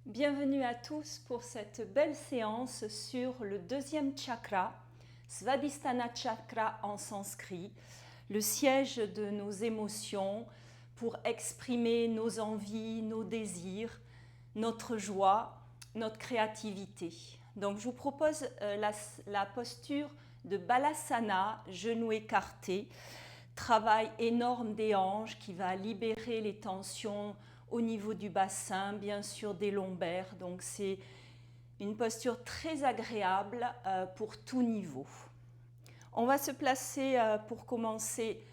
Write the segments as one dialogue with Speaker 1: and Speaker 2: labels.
Speaker 1: Bienvenue à tous pour cette belle séance sur le deuxième chakra, Svadhisthana Chakra en sanskrit, le siège de nos émotions pour exprimer nos envies, nos désirs, notre joie, notre créativité. Donc je vous propose la posture de Balasana, genoux écartés, travail énorme des hanches qui va libérer les tensions au niveau du bassin, bien sûr des lombaires. Donc c'est une posture très agréable pour tout niveau. On va se placer pour commencer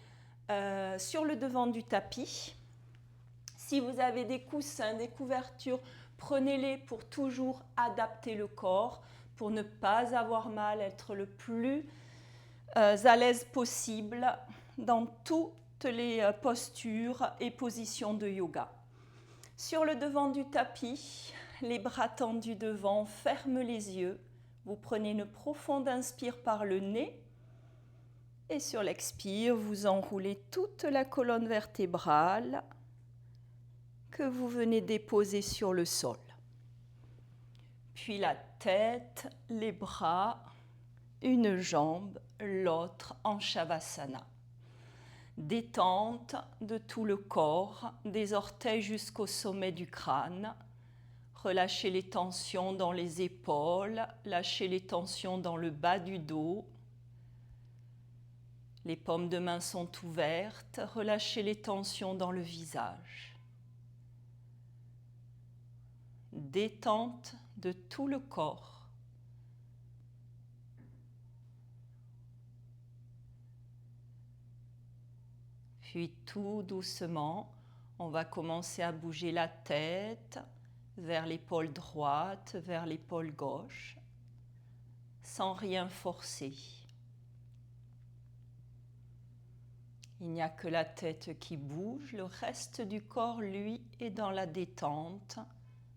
Speaker 1: sur le devant du tapis. Si vous avez des coussins, des couvertures, prenez-les pour toujours adapter le corps, pour ne pas avoir mal, être le plus à l'aise possible dans toutes les postures et positions de yoga. Sur le devant du tapis, les bras tendus devant, fermez les yeux. Vous prenez une profonde inspire par le nez et sur l'expire, vous enroulez toute la colonne vertébrale que vous venez déposer sur le sol. Puis la tête, les bras, une jambe, l'autre en Shavasana. Détente de tout le corps, des orteils jusqu'au sommet du crâne. Relâchez les tensions dans les épaules, lâchez les tensions dans le bas du dos. Les paumes de main sont ouvertes, relâchez les tensions dans le visage. Détente de tout le corps. Puis tout doucement, on va commencer à bouger la tête vers l'épaule droite, vers l'épaule gauche, sans rien forcer. Il n'y a que la tête qui bouge, le reste du corps, lui, est dans la détente,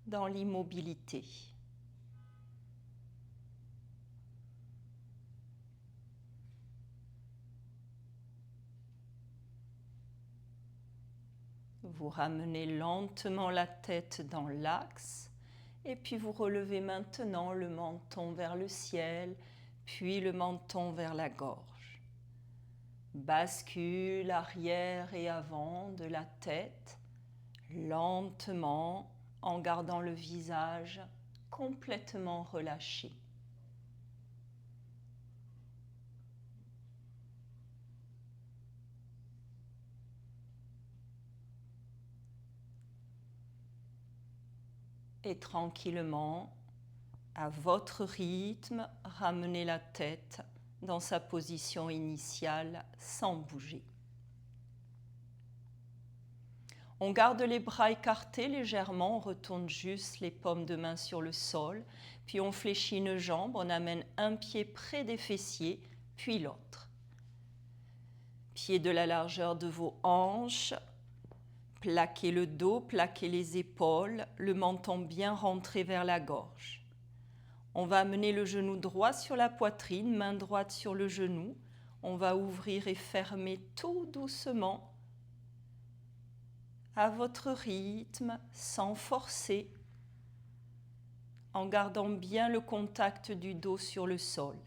Speaker 1: dans l'immobilité. Vous ramenez lentement la tête dans l'axe et puis vous relevez maintenant le menton vers le ciel, puis le menton vers la gorge. Bascule arrière et avant de la tête, lentement en gardant le visage complètement relâché. Et tranquillement, à votre rythme, ramenez la tête dans sa position initiale sans bouger. On garde les bras écartés légèrement, on retourne juste les paumes de main sur le sol, puis on fléchit une jambe, on amène un pied près des fessiers, puis l'autre. Pied de la largeur de vos hanches, plaquez le dos, plaquez les épaules, le menton bien rentré vers la gorge. On va amener le genou droit sur la poitrine, main droite sur le genou. On va ouvrir et fermer tout doucement, à votre rythme, sans forcer, en gardant bien le contact du dos sur le sol.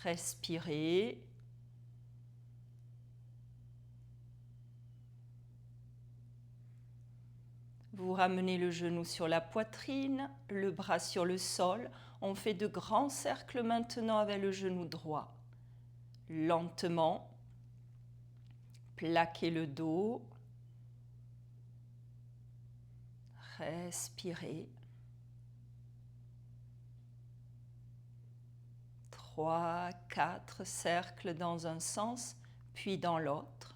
Speaker 1: Respirez. Vous ramenez le genou sur la poitrine, le bras sur le sol. On fait de grands cercles maintenant avec le genou droit. Lentement, plaquez le dos. Respirez. 3, 4 cercles dans un sens, puis dans l'autre.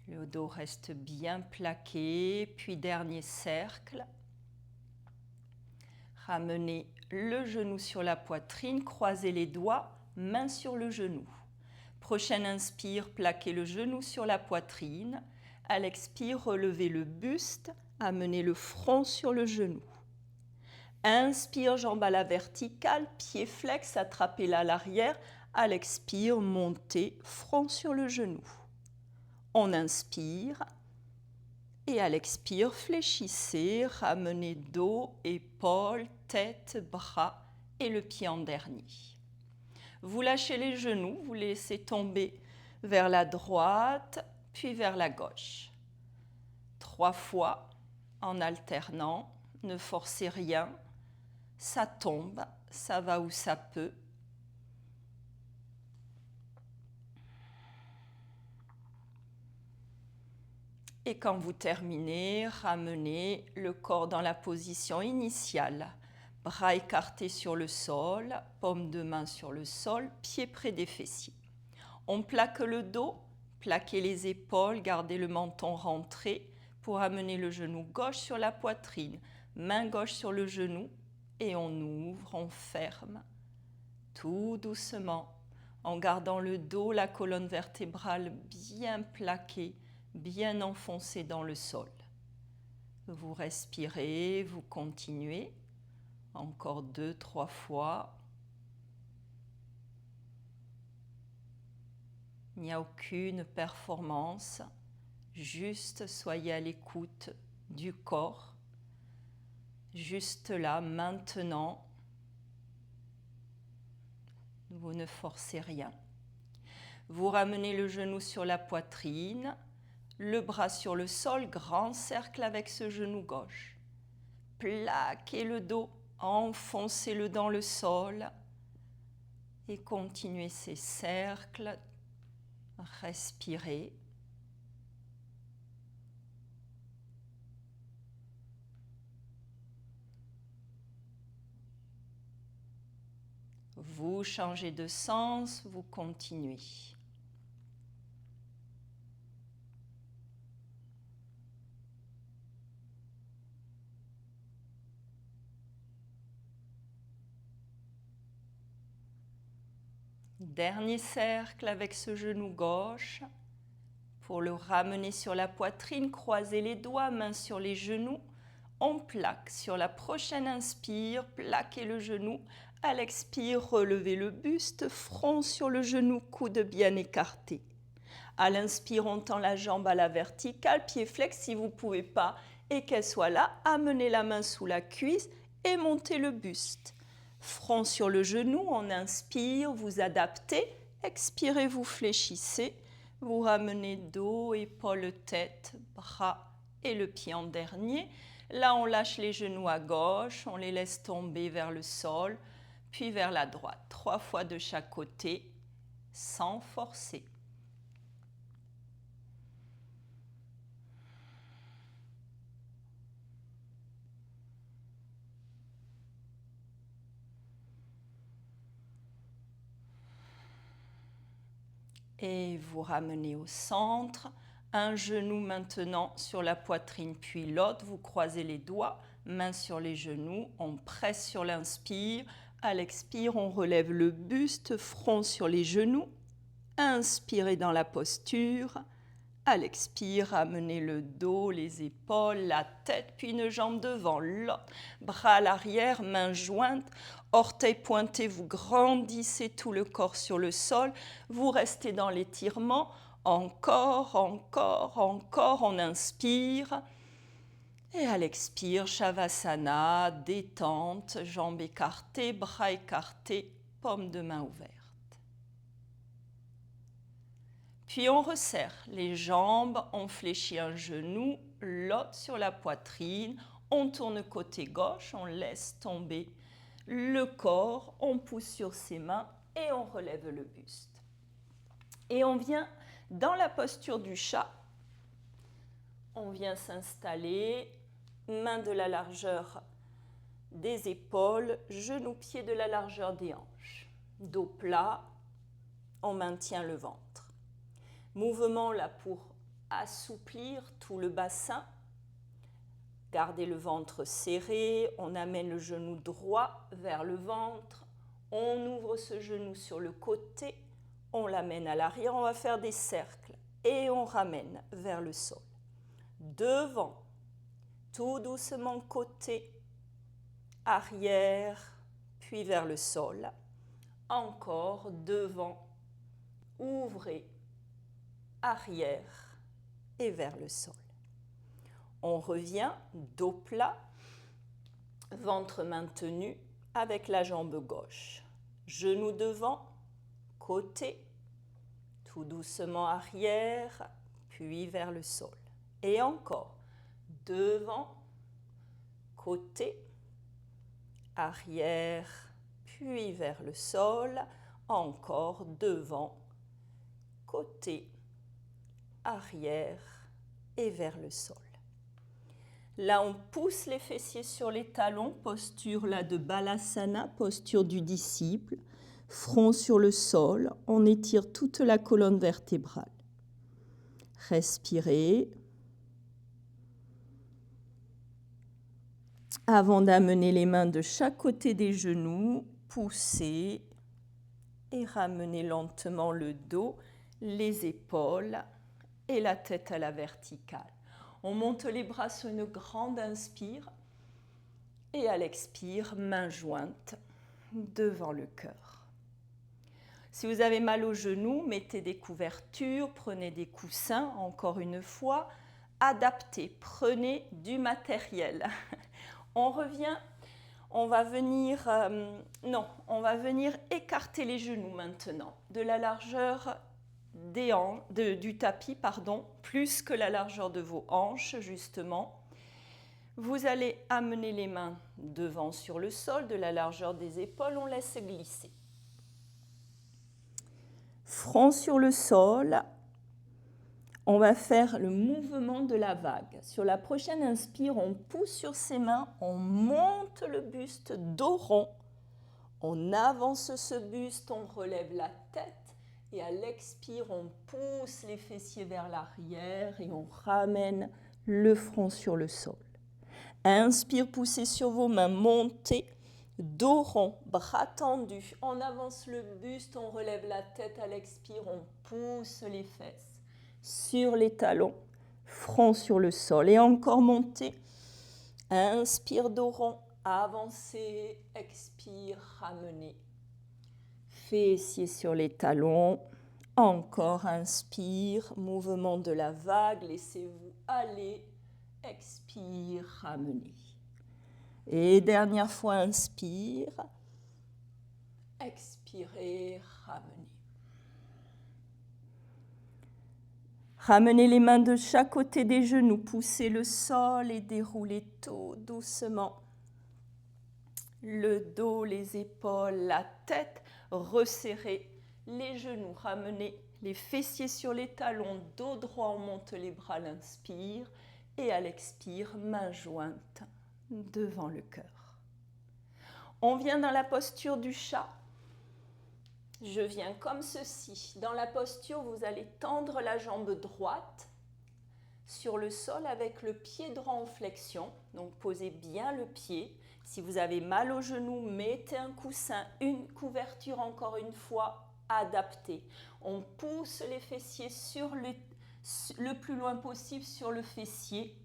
Speaker 1: Le dos reste bien plaqué, puis dernier cercle. Ramenez le genou sur la poitrine, croisez les doigts, main sur le genou. Prochaine inspire, plaquez le genou sur la poitrine. À l'expire, relevez le buste, amenez le front sur le genou. Inspire, jambe à la verticale, pied flex, attrapez-la à l'arrière. À l'expire, montez, front sur le genou. On inspire. Et à l'expire, fléchissez, ramenez dos, épaules, tête, bras et le pied en dernier. Vous lâchez les genoux, vous laissez tomber vers la droite, puis vers la gauche. 3 fois en alternant, ne forcez rien, ça tombe, ça va où ça peut. Et quand vous terminez, ramenez le corps dans la position initiale. Bras écartés sur le sol, paume de main sur le sol, pieds près des fessiers. On plaque le dos, plaquez les épaules, gardez le menton rentré pour amener le genou gauche sur la poitrine. Main gauche sur le genou et on ouvre, on ferme, tout doucement, en gardant le dos, la colonne vertébrale bien plaquée, bien enfoncé dans le sol. Vous respirez, vous continuez. Encore 2-3 fois. Il n'y a aucune performance. Juste soyez à l'écoute du corps. Juste là, maintenant. Vous ne forcez rien. Vous ramenez le genou sur la poitrine. Le bras sur le sol, grand cercle avec ce genou gauche. Plaquez le dos, enfoncez-le dans le sol et continuez ces cercles. Respirez. Vous changez de sens, vous continuez. Dernier cercle avec ce genou gauche. Pour le ramener sur la poitrine, croisez les doigts, mains sur les genoux. On plaque sur la prochaine inspire, plaquez le genou. À l'expire, relevez le buste, front sur le genou, coude bien écarté. À l'inspire, on tend la jambe à la verticale, pied flex si vous ne pouvez pas et qu'elle soit là. Amenez la main sous la cuisse et montez le buste. Front sur le genou, on inspire, vous adaptez, expirez, vous fléchissez, vous ramenez dos, épaules, tête, bras et le pied en dernier. Là, on lâche les genoux à gauche, on les laisse tomber vers le sol, puis vers la droite. 3 fois de chaque côté, sans forcer. Et vous ramenez au centre, un genou maintenant sur la poitrine puis l'autre, vous croisez les doigts, main sur les genoux, on presse sur l'inspire, à l'expire on relève le buste, front sur les genoux, inspirez dans la posture, à l'expire ramenez le dos, les épaules, la tête puis une jambe devant, l'autre, bras à l'arrière, mains jointes, orteils pointés, vous grandissez tout le corps sur le sol, vous restez dans l'étirement, encore, encore, encore, on inspire. Et à l'expire, Shavasana, détente, jambes écartées, bras écartés, paume de main ouverte. Puis on resserre les jambes, on fléchit un genou, l'autre sur la poitrine, on tourne côté gauche, on laisse tomber le corps, on pousse sur ses mains et on relève le buste. Et on vient dans la posture du chat, on vient s'installer, main de la largeur des épaules, genou-pied de la largeur des hanches. Dos plat, on maintient le ventre. Mouvement là pour assouplir tout le bassin. Gardez le ventre serré, on amène le genou droit vers le ventre, on ouvre ce genou sur le côté, on l'amène à l'arrière, on va faire des cercles et on ramène vers le sol. Devant, tout doucement côté, arrière, puis vers le sol. Encore devant, ouvrez, arrière et vers le sol. On revient, dos plat, ventre maintenu avec la jambe gauche. Genou devant, côté, tout doucement arrière, puis vers le sol. Et encore, devant, côté, arrière, puis vers le sol. Encore devant, côté, arrière et vers le sol. Là, on pousse les fessiers sur les talons, posture là de Balasana, posture du disciple, front sur le sol, on étire toute la colonne vertébrale. Respirez. Avant d'amener les mains de chaque côté des genoux, poussez et ramenez lentement le dos, les épaules et la tête à la verticale. On monte les bras sur une grande inspire et à l'expire, mains jointes devant le cœur. Si vous avez mal aux genoux, mettez des couvertures, prenez des coussins, encore une fois, adaptez, prenez du matériel. On revient, on va venir écarter les genoux maintenant, de la largeur du tapis, plus que la largeur de vos hanches, justement. Vous allez amener les mains devant sur le sol, de la largeur des épaules, on laisse glisser. Front sur le sol, on va faire le mouvement de la vague. Sur la prochaine inspire, on pousse sur ses mains, on monte le buste, dos rond. On avance ce buste, on relève la tête. Et à l'expire, on pousse les fessiers vers l'arrière et on ramène le front sur le sol. Inspire, poussez sur vos mains, montez, dos rond, bras tendus. On avance le buste, on relève la tête. À l'expire, on pousse les fesses sur les talons, front sur le sol. Et encore montez. Inspire, dos rond, avancez, expire, ramenez. Fessiers sur les talons, encore inspire, mouvement de la vague, laissez-vous aller, expire, ramenez. Et dernière fois, inspire, expirez, ramenez. Ramenez les mains de chaque côté des genoux, poussez le sol et déroulez tout doucement. Le dos, les épaules, la tête, resserrez les genoux, ramenez les fessiers sur les talons, dos droit, on monte les bras, l'inspire et à l'expire, mains jointes devant le cœur. On vient dans la posture du chat. Je viens comme ceci. Dans la posture, vous allez tendre la jambe droite sur le sol avec le pied droit en flexion. Donc posez bien le pied. Si vous avez mal au genou, mettez un coussin, une couverture encore une fois, adaptée. On pousse les fessiers le plus loin possible sur le fessier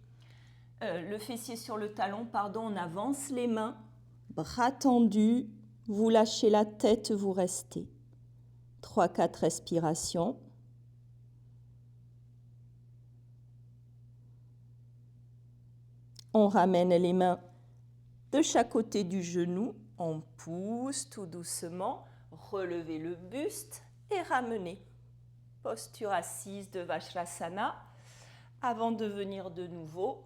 Speaker 1: sur le talon, on avance les mains, bras tendus, vous lâchez la tête, vous restez. 3-4 respirations. On ramène les mains de chaque côté du genou, on pousse tout doucement, relevez le buste et ramenez. Posture assise de Vajrasana, avant de venir de nouveau,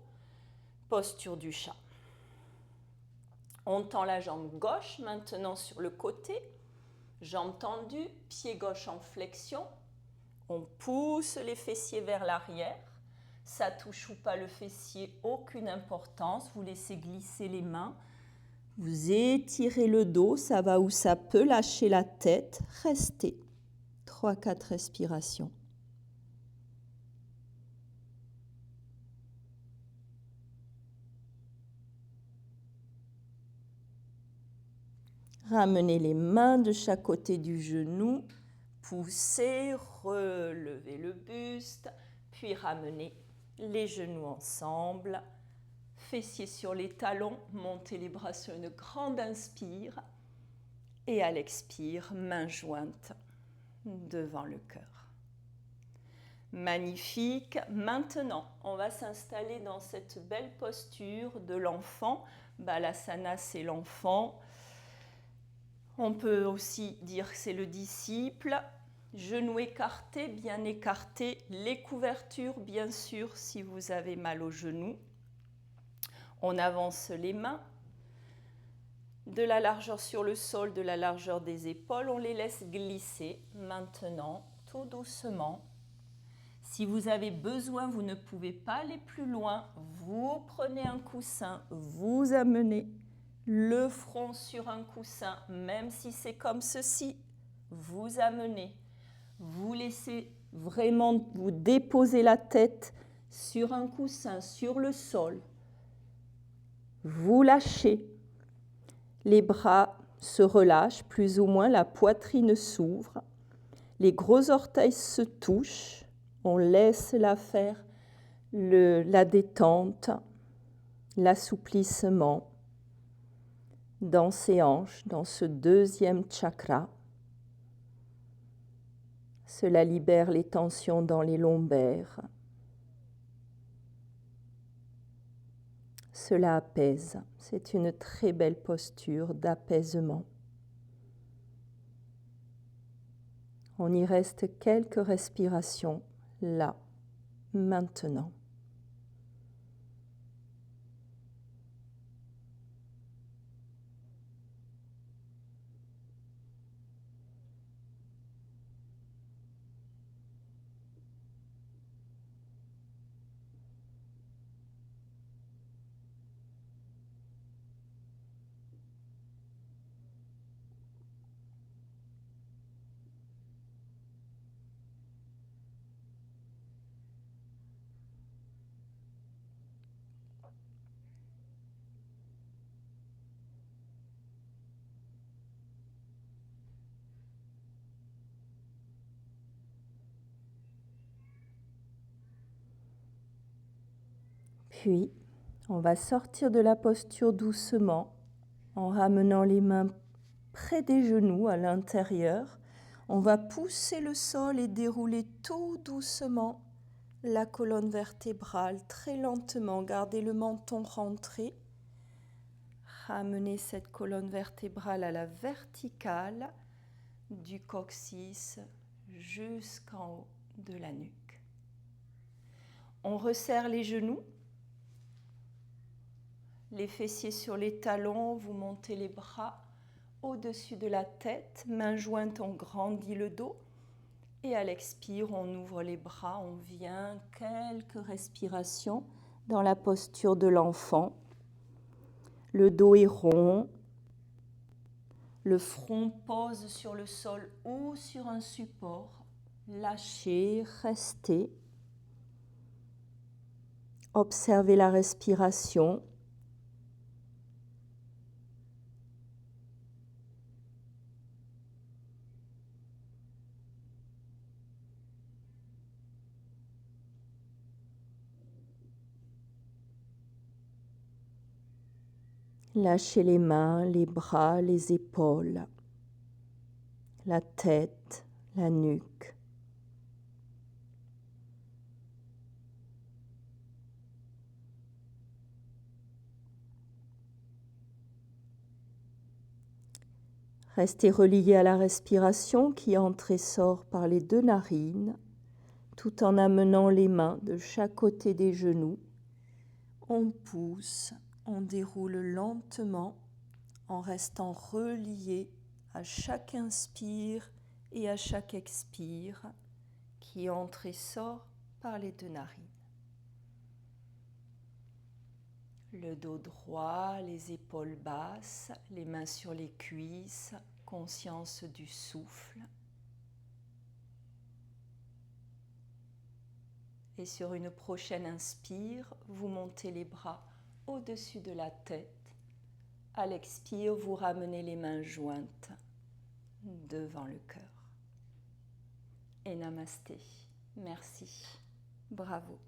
Speaker 1: posture du chat. On tend la jambe gauche maintenant sur le côté, jambe tendue, pied gauche en flexion, on pousse les fessiers vers l'arrière. Ça touche ou pas le fessier, aucune importance. Vous laissez glisser les mains. Vous étirez le dos, ça va où ça peut, lâcher la tête. Restez. 3-4 respirations. Ramenez les mains de chaque côté du genou. Poussez, relevez le buste, puis ramenez les genoux ensemble, fessiers sur les talons, montez les bras sur une grande inspire. Et à l'expire, mains jointes devant le cœur. Magnifique. Maintenant, on va s'installer dans cette belle posture de l'enfant. Balasana, c'est l'enfant. On peut aussi dire que c'est le disciple. Genoux écartés, bien écartés. Les couvertures, bien sûr, si vous avez mal aux genoux. On avance les mains. De la largeur sur le sol, de la largeur des épaules. On les laisse glisser. Maintenant, tout doucement. Si vous avez besoin, vous ne pouvez pas aller plus loin. Vous prenez un coussin, vous amenez le front sur un coussin, même si c'est comme ceci, vous amenez. Vous laissez vraiment vous déposer la tête sur un coussin, sur le sol. Vous lâchez. Les bras se relâchent, plus ou moins, la poitrine s'ouvre. Les gros orteils se touchent. On laisse là faire la détente, l'assouplissement dans ces hanches, dans ce deuxième chakra. Cela libère les tensions dans les lombaires. Cela apaise. C'est une très belle posture d'apaisement. On y reste quelques respirations là, maintenant. Puis, on va sortir de la posture doucement en ramenant les mains près des genoux à l'intérieur. On va pousser le sol et dérouler tout doucement la colonne vertébrale, très lentement. Gardez le menton rentré. Ramenez cette colonne vertébrale à la verticale du coccyx jusqu'en haut de la nuque. On resserre les genoux. Les fessiers sur les talons, vous montez les bras au-dessus de la tête, mains jointes, on grandit le dos. Et à l'expire, on ouvre les bras, on vient quelques respirations dans la posture de l'enfant. Le dos est rond, le front pose sur le sol ou sur un support. Lâchez, restez. Observez la respiration. Lâchez les mains, les bras, les épaules, la tête, la nuque. Restez relié à la respiration qui entre et sort par les deux narines, tout en amenant les mains de chaque côté des genoux. On pousse, on déroule lentement en restant relié à chaque inspire et à chaque expire qui entre et sort par les deux narines. Le dos droit, les épaules basses, les mains sur les cuisses, conscience du souffle. Et sur une prochaine inspire, vous montez les bras au-dessus de la tête. À l'expire, vous ramenez les mains jointes devant le cœur. Et namasté. Merci. Bravo.